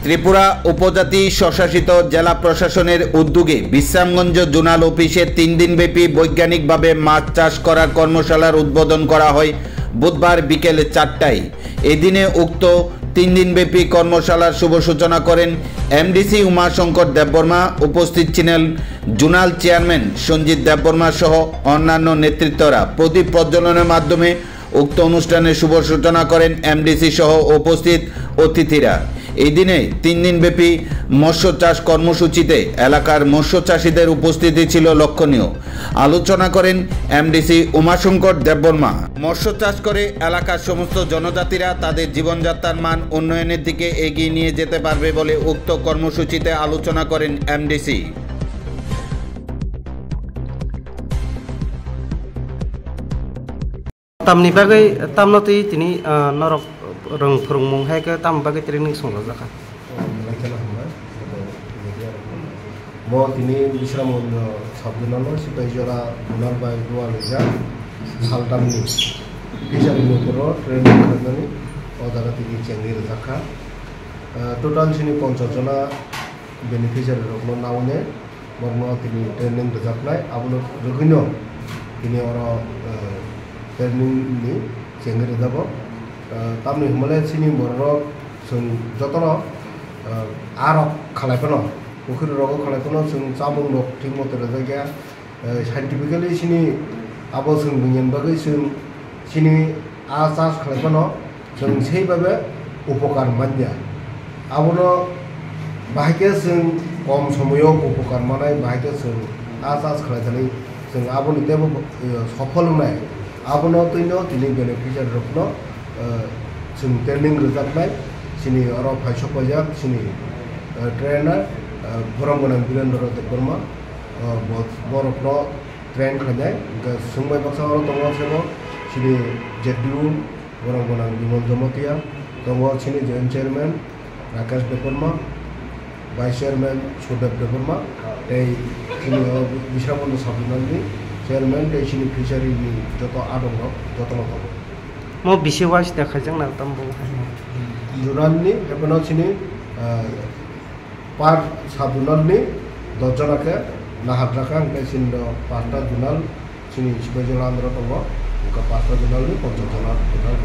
ত্রিপুরা উপজাতি স্বশাসিত জেলা প্রশাসনের উদ্যোগে বিশ্রামগঞ্জ জোনাল অফিসে 3 দিনব্যাপী বৈজ্ঞানিকভাবে মাছ চাষ করার কর্মশালার উদ্বোধন করা হয় বুধবার বিকেল 4টায়। এদিনে উক্ত 3 দিনব্যাপী কর্মশালার শুভ সূচনা করেন এমডিসি উমাশঙ্কর দেববর্মা। উপস্থিত ছিলেন জোনাল চেয়ারম্যান সঞ্জিত দেববর্মা সহ অন্যান্য নেতৃত্বরা। প্রদীপ প্রজ্বলনের মাধ্যমে উক্ত অনুষ্ঠানের শুভ সূচনা করেন এমডিসি সহ উপস্থিত অতিথিরা। এই দিনে 3 দিনব্যাপী মৎস্য চাষ কর্মসূচিতে এলাকার মৎস্য চাষীদের উপস্থিতি ছিল লক্ষণীয়। আলোচনা করেন এমডিসি উমাশঙ্কর দেববর্মা। মৎস্য চাষ করে এলাকার সমস্ত জনজাতিরা তাদের জীবনযাত্রার মান উন্নয়নের দিকে এগিয়ে নিয়ে যেতে পারবে বলে উক্ত কর্মসূচিতে আলোচনা করেন MDC. Tamni bagai tamnoti tini norok rong phurungmung hai ke tam bagai training songlo jaka. Mo tini Bisramgঞ্জ sabdunalo Sipajora Munal bai dua leja saltamni fishery nokoro training khanani odara tini chengir jaka total sini 50 jona beneficiary rokno naune borno tini training jaklai abulo rogino tini oro training ni chengir dabo tamni himale sini borno sun jotono arok khalaipono পুকুর রোগ খালে কোনো চামুং রোগ ঠিক মতো জায়গা scientifically সিনি আবো जों बुंजेन बागै जों सिनि आ चाष खाले কোনো जों সেইভাবে উপকার মানিয়া আবনো বাহিকে जों কম সময়ও উপকার মানায় বাহিকে जों आ चाষ खाले थानै जों आबोनि तेबो सफल নাই आबनो तैनो दिनै बेनिफिशियारि रखनो जों ट्रेनिं रोजाबनाय सिनि अर फाइसो पजाक सिनि ट्रेनार Boronggonang Birendra Deborma Borokno train khajai sungbai baksa oro tongo sebo sini JDU Boronggonang Bimal Jomotia tongo sini joint chairman Rakesh Deborma vice chairman Sudev Deborma ei sini Bisramgঞ্জ sabdunalni chairman ei sini fishery ni joto adongo joto noto Mo bisi wise dekhajang na tambo juralni epono sini par sabdunal ni 10 jonake nahadraka angkai sindo 5টা zonal sini Sipajora andro tongo uka 5টা zonal ni 50 jona total